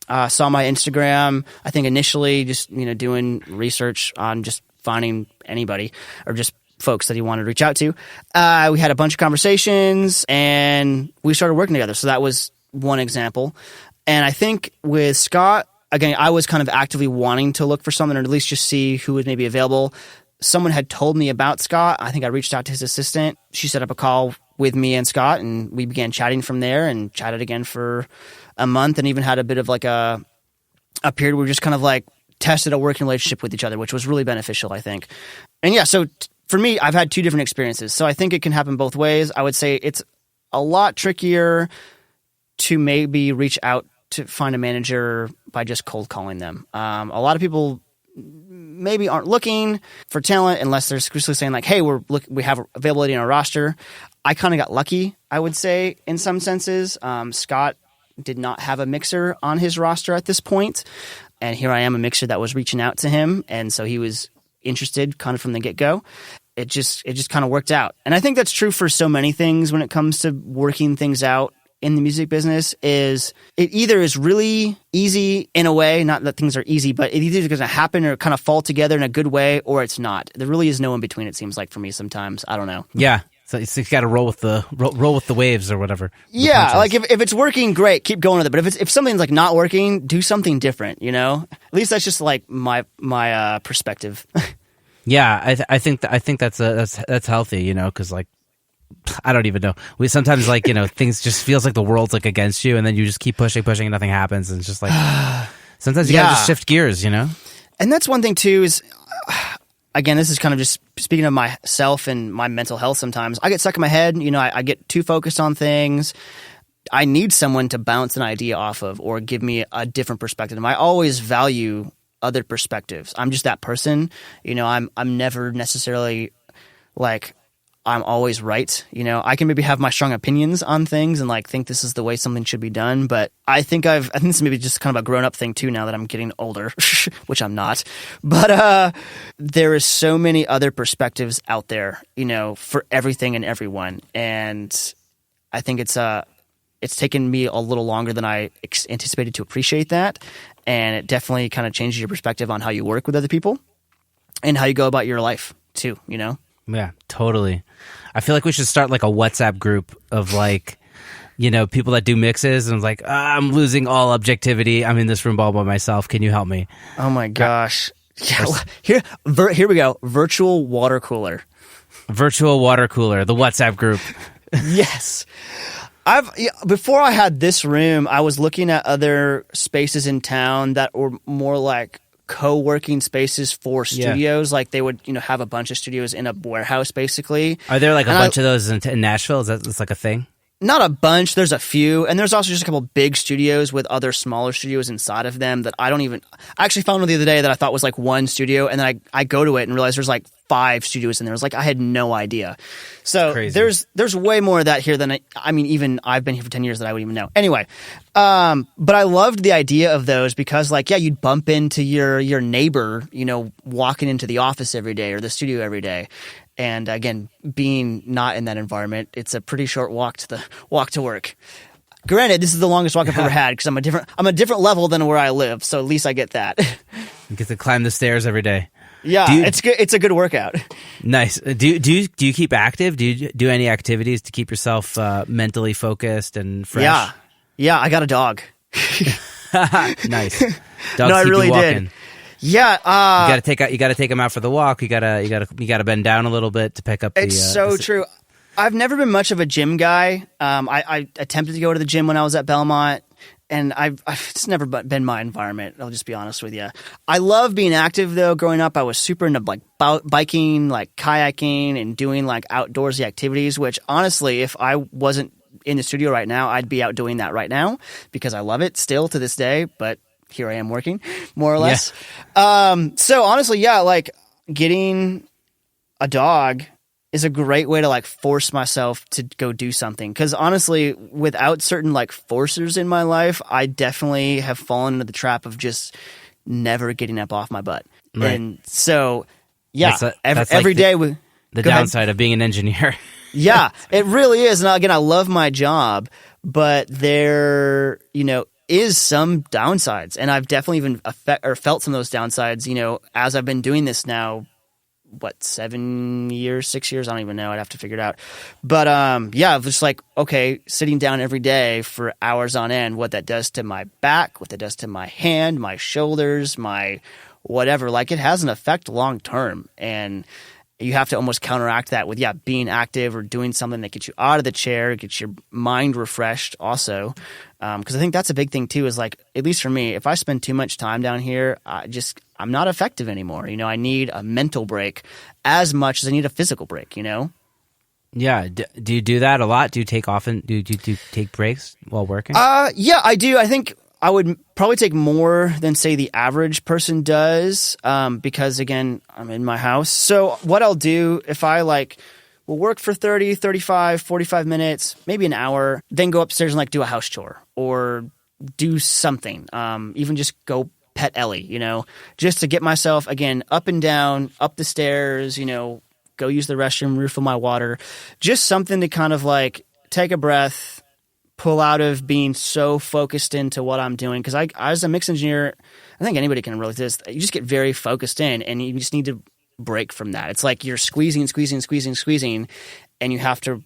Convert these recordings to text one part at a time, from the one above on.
saw my Instagram, I think initially just, doing research on just finding anybody or just folks that he wanted to reach out to. We had a bunch of conversations and we started working together. So that was one example. And I think with Scott, again, I was kind of actively wanting to look for someone or at least just see who was maybe available. Someone had told me about Scott. I think I reached out to his assistant. She set up a call with me and Scott, and we began chatting from there and chatted again for a month and even had a bit of like a period where we just kind of like tested a working relationship with each other, which was really beneficial, I think. And yeah, so for me, I've had two different experiences. So I think it can happen both ways. I would say it's a lot trickier to maybe reach out to find a manager by just cold calling them. A lot of people maybe aren't looking for talent unless they're exclusively saying like, hey, we have availability in our roster. I kind of got lucky, I would say, in some senses. Scott did not have a mixer on his roster at this point, and here I am, a mixer that was reaching out to him, and so he was interested kind of from the get-go. It just kind of worked out. And I think that's true for so many things when it comes to working things out in the music business. Is it either is really easy in a way, not that things are easy, but it either is going to happen or kind of fall together in a good way, or it's not. There really is no in between, it seems like, for me sometimes. I don't know. Yeah. So you got to roll with the waves or whatever. Yeah, like if it's working, great, keep going with it. But if something's like not working, do something different. At least that's just like my perspective. Yeah, I think that's healthy. Because like I don't even know. We sometimes like things just feels like the world's like against you, and then you just keep pushing, and nothing happens, and it's just like sometimes you gotta just shift gears. And that's one thing too is. Again, this is kind of just speaking of myself and my mental health sometimes. I get stuck in my head. I get too focused on things. I need someone to bounce an idea off of or give me a different perspective. And I always value other perspectives. I'm just that person. I'm never necessarily like I'm always right. I can maybe have my strong opinions on things and like think this is the way something should be done. But I think this is maybe just kind of a grown up thing too now that I'm getting older, which I'm not. But there is so many other perspectives out there, for everything and everyone. And I think it's taken me a little longer than I anticipated to appreciate that. And it definitely kind of changes your perspective on how you work with other people and how you go about your life too, Yeah, totally. I feel like we should start like a WhatsApp group of like, people that do mixes and like, I'm losing all objectivity. I'm in this room all by myself. Can you help me? Oh my gosh. Yeah, here we go. Virtual water cooler. Virtual water cooler, the WhatsApp group. Yes. Before I had this room, I was looking at other spaces in town that were more like co-working spaces for studios. Like they would have a bunch of studios in a warehouse basically. Are there like a bunch of those in Nashville? Is that like a thing? Not a bunch. There's a few, and there's also just a couple big studios with other smaller studios inside of them that I actually found one the other day that I thought was like one studio, and then I go to it and realize there's like 5 studios in there. It's like I had no idea. So there's way more of that here than even I've been here for 10 years that I wouldn't even know. Anyway, but I loved the idea of those because you'd bump into your neighbor, walking into the office every day or the studio every day. And again, being not in that environment, it's a pretty short walk to work. Granted, this is the longest walk I've ever had because I'm a different level than where I live, so at least I get that. You get to climb the stairs every day. Yeah, it's good. It's a good workout. Nice. Do you keep active? Do you do any activities to keep yourself mentally focused and fresh? Yeah. I got a dog. Nice. Dogs I keep really you walking. did. Yeah, you gotta take him out for the walk. You gotta bend down a little bit to pick up. It's so true. I've never been much of a gym guy. I attempted to go to the gym when I was at Belmont, and it's never been my environment. I'll just be honest with you. I love being active though. Growing up, I was super into like biking, like kayaking, and doing like outdoorsy activities. Which honestly, if I wasn't in the studio right now, I'd be out doing that right now because I love it still to this day. But here I am working, more or less. Yeah. So honestly, like getting a dog is a great way to like force myself to go do something. Because honestly, without certain like forcers in my life, I definitely have fallen into the trap of just never getting up off my butt. Right. And so, every day the downside of being an engineer. Yeah, it really is. And again, I love my job, but is some downsides, and I've definitely even felt some of those downsides, as I've been doing this now, 7 years, 6 years? I don't even know. I'd have to figure it out. But yeah, just like, okay, sitting down every day for hours on end, what that does to my back, what that does to my hand, my shoulders, my whatever, like it has an effect long term. And you have to almost counteract that with, being active or doing something that gets you out of the chair, gets your mind refreshed also. Because I think that's a big thing too, is like, at least for me, if I spend too much time down here, I'm not effective anymore. I need a mental break as much as I need a physical break, Yeah. Do you do that a lot? Do you take take breaks while working? Yeah, I do. I think I would probably take more than, say, the average person does, because, again, I'm in my house. So what I'll do, if I, will work for 30, 35, 45 minutes, maybe an hour, then go upstairs and, do a house chore or do something, even just go pet Ellie, just to get myself, again, up and down, up the stairs, go use the restroom, refill my water, just something to kind of, take a breath, pull out of being so focused into what I'm doing. Because I, as a mix engineer, I think anybody can relate to this. You just get very focused in, and you just need to break from that. It's like you're squeezing, and you have to,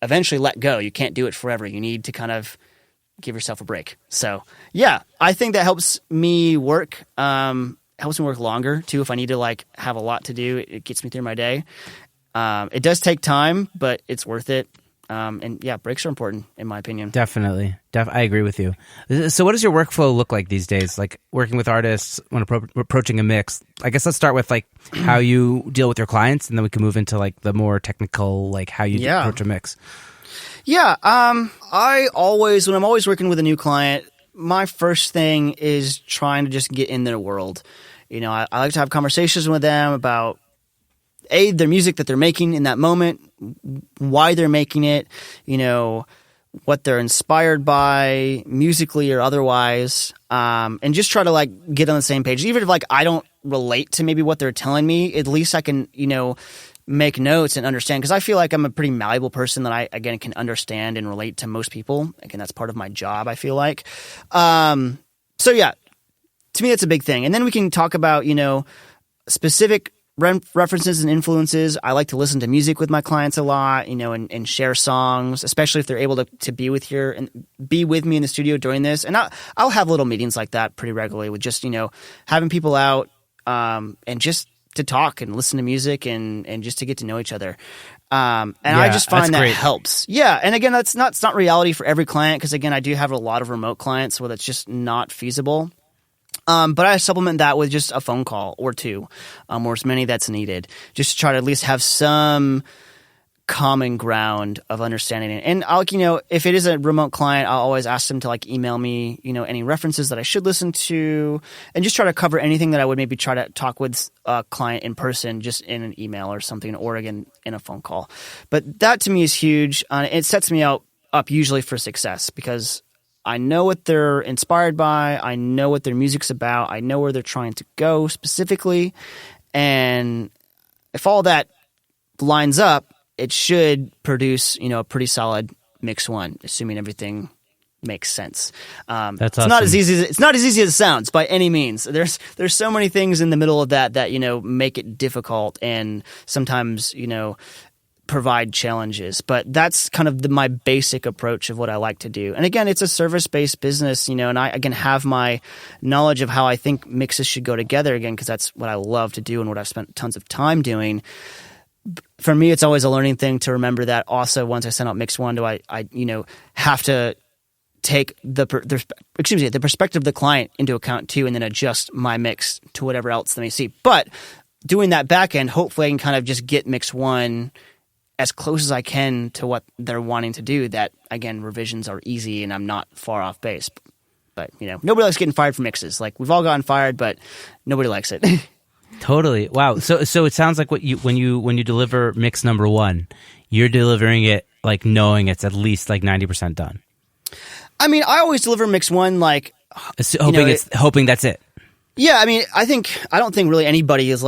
eventually let go. You can't do it forever. You need to kind of give yourself a break. So, yeah, I think that helps me work. Helps me work longer, too, if I need to, have a lot to do. It gets me through my day. It does take time, but it's worth it. And yeah, breaks are important in my opinion. Definitely. I agree with you. So what does your workflow look like these days? Like working with artists when approaching a mix? I guess let's start with how you deal with your clients, and then we can move into the more technical, how you approach a mix. Yeah. When I'm always working with a new client, my first thing is trying to just get in their world. I like to have conversations with them about their music that they're making in that moment, why they're making it, what they're inspired by musically or otherwise, and just try to get on the same page. Even if I don't relate to maybe what they're telling me, at least I can, make notes and understand, because I feel like I'm a pretty malleable person that I, again, can understand and relate to most people. Again, that's part of my job, I feel like. So yeah, to me, that's a big thing. And then we can talk about, specific references and influences. I like to listen to music with my clients a lot, and share songs, especially if they're able to be with me in the studio during this. And I'll have little meetings like that pretty regularly with just, having people out, and just to talk and listen to music and just to get to know each other. I just find that helps. Yeah. And again, it's not reality for every client, because again, I do have a lot of remote clients where that's just not feasible. But I supplement that with just a phone call or two, or as many that's needed, just to try to at least have some common ground of understanding it. And I'll, if it is a remote client, I'll always ask them to email me, any references that I should listen to, and just try to cover anything that I would maybe try to talk with a client in person, just in an email or something, or again, in a phone call. But that to me is huge. It sets me up usually for success, because I know what they're inspired by. I know what their music's about. I know where they're trying to go specifically. And if all that lines up, it should produce, a pretty solid mix one, assuming everything makes sense. That's it's awesome. not as easy as it sounds by any means. There's so many things in the middle of that make it difficult, and sometimes, provide challenges. But that's kind of my basic approach of what I like to do. And again, it's a service-based business, and I, again, have my knowledge of how I think mixes should go together, again, because that's what I love to do and what I've spent tons of time doing. For me, it's always a learning thing to remember that also once I send out mix one, do I have to take the perspective of the client into account too, and then adjust my mix to whatever else they may see. But doing that back end, hopefully I can kind of just get mix one as close as I can to what they're wanting to do, that, again, revisions are easy and I'm not far off base. But, nobody likes getting fired for mixes. We've all gotten fired, but nobody likes it. Totally. Wow. So it sounds like when you deliver mix number one, you're delivering it knowing it's at least 90% done. I mean, I always deliver mix one hoping that's it. Yeah, I mean, I don't think really anybody is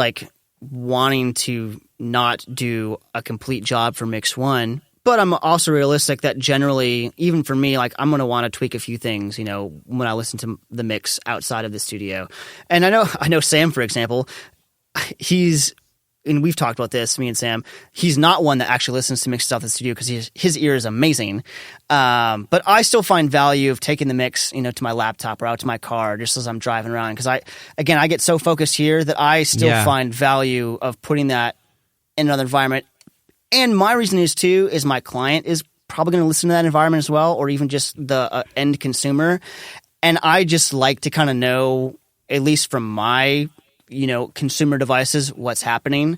wanting to not do a complete job for mix one, But I'm also realistic that generally, even for me, like I'm going to want to tweak a few things, when I listen to the mix outside of the studio. And I know Sam, for example, and we've talked about this, me and Sam, he's not one that actually listens to mixes out the studio because his ear is amazing. But I still find value of taking the mix, to my laptop or out to my car just as I'm driving around. Because I get so focused here that I still find value of putting that in another environment. And my reason is my client is probably going to listen to that environment as well, or even just the end consumer. And I just like to kind of know, at least from my consumer devices, what's happening.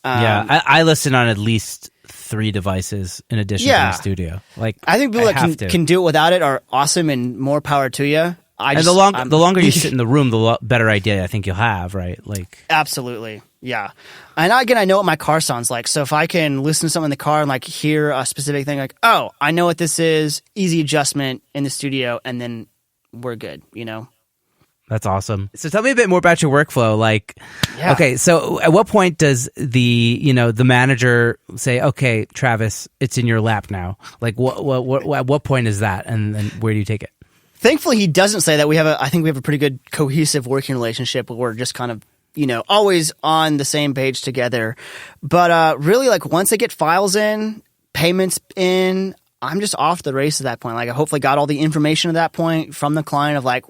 I listen on at least 3 devices in addition to the studio. Like, I think people that can do it without it are awesome, and more power to you. The longer you sit in the room, the better idea I think you'll have, right? Like, absolutely, yeah. And again, I know what my car sounds like, so if I can listen to something in the car and like hear a specific thing, like, oh, I know what this is, easy adjustment in the studio, and then we're good, That's awesome. So tell me a bit more about your workflow. Like, okay, so at what point does the manager say, okay, Travis, it's in your lap now? Like, at what point is that, and where do you take it? Thankfully, he doesn't say that. I think we have a pretty good cohesive working relationship where we're just kind of, always on the same page together. But really, like, once I get files in, payments in, I'm just off the race at that point. Like, I hopefully got all the information at that point from the client of like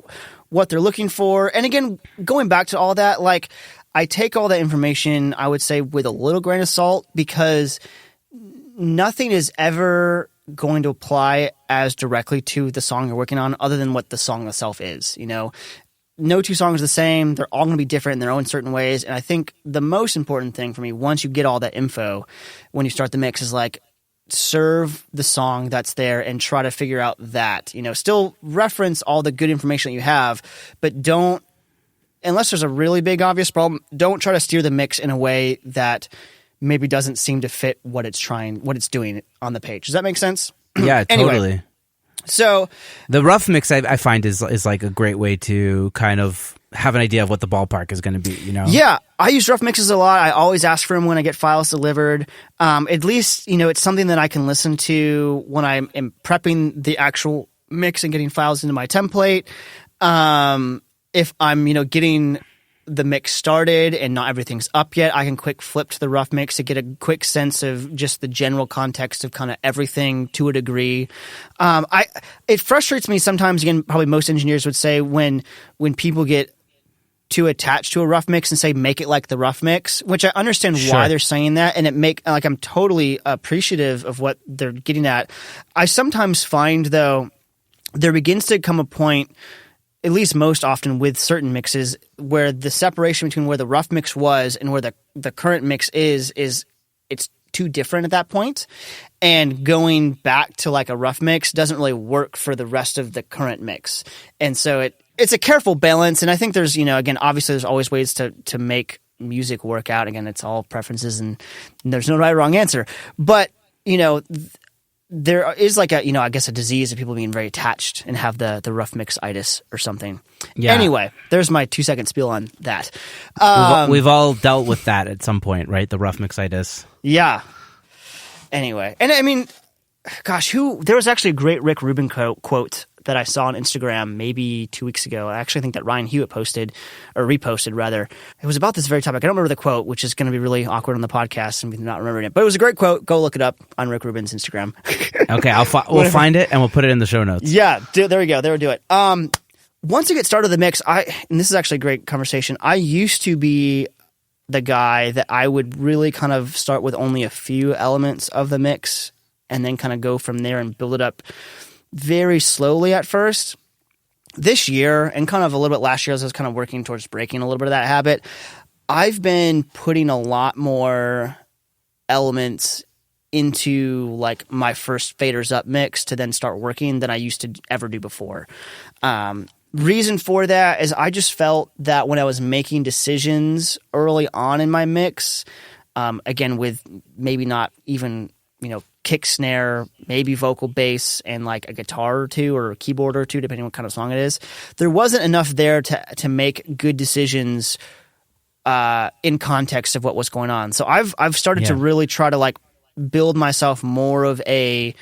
what they're looking for. And again, going back to all that, like, I take all that information, I would say, with a little grain of salt, because nothing is ever going to apply as directly to the song you're working on other than what the song itself is. No 2 songs are the same. They're all going to be different in their own certain ways. And I think the most important thing for me, once you get all that info, when you start the mix, is like, serve the song that's there and try to figure out that, still reference all the good information that you have, but don't, unless there's a really big obvious problem, don't try to steer the mix in a way that maybe doesn't seem to fit what it's doing on the page. Does that make sense? Yeah, Anyway, totally. So the rough mix I find is like a great way to kind of have an idea of what the ballpark is going to be, Yeah, I use rough mixes a lot. I always ask for them when I get files delivered. At least, it's something that I can listen to when I am prepping the actual mix and getting files into my template. If I'm, getting the mix started and not everything's up yet, I can quick flip to the rough mix to get a quick sense of just the general context of kind of everything to a degree. It frustrates me sometimes, again, probably most engineers would say, when people get too attached to a rough mix and say, make it like the rough mix, which I understand why they're saying that. And I'm totally appreciative of what they're getting at. I sometimes find, though, there begins to come a point, at least most often with certain mixes, where the separation between where the rough mix was and where the current mix is it's too different at that point. And going back to like a rough mix doesn't really work for the rest of the current mix. And so it's a careful balance. And I think there's, again, obviously there's always ways to make music work out. Again, it's all preferences and there's no right or wrong answer. But, there is like I guess a disease of people being very attached and have the rough mix-itis or something. Yeah. Anyway, there's my 2-second spiel on that. We've all dealt with that at some point, right? The rough mix-itis. Yeah. Anyway. And I mean, gosh, there was actually a great Rick Rubin quote that I saw on Instagram maybe 2 weeks ago. I actually think that Ryan Hewitt reposted rather. It was about this very topic. I don't remember the quote, which is going to be really awkward on the podcast and not remembering it. But it was a great quote. Go look it up on Rick Rubin's Instagram. Okay, we'll find it and we'll put it in the show notes. Yeah, there we go. There we do it. Once you get started with the mix, and this is actually a great conversation, I used to be the guy that I would really kind of start with only a few elements of the mix and then kind of go from there and build it up very slowly at first. This year, and kind of a little bit last year, as I was kind of working towards breaking a little bit of that habit, I've been putting a lot more elements into like my first faders up mix to then start working than I used to ever do before. Reason for that is I just felt that when I was making decisions early on in my mix, again, with maybe not even, kick, snare, maybe vocal bass, and like a guitar or two or a keyboard or two, depending on what kind of song it is, there wasn't enough there to make good decisions in context of what was going on. So I've started to really try to like build myself more of a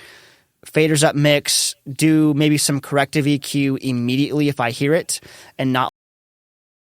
faders up mix, do maybe some corrective EQ immediately if I hear it, and not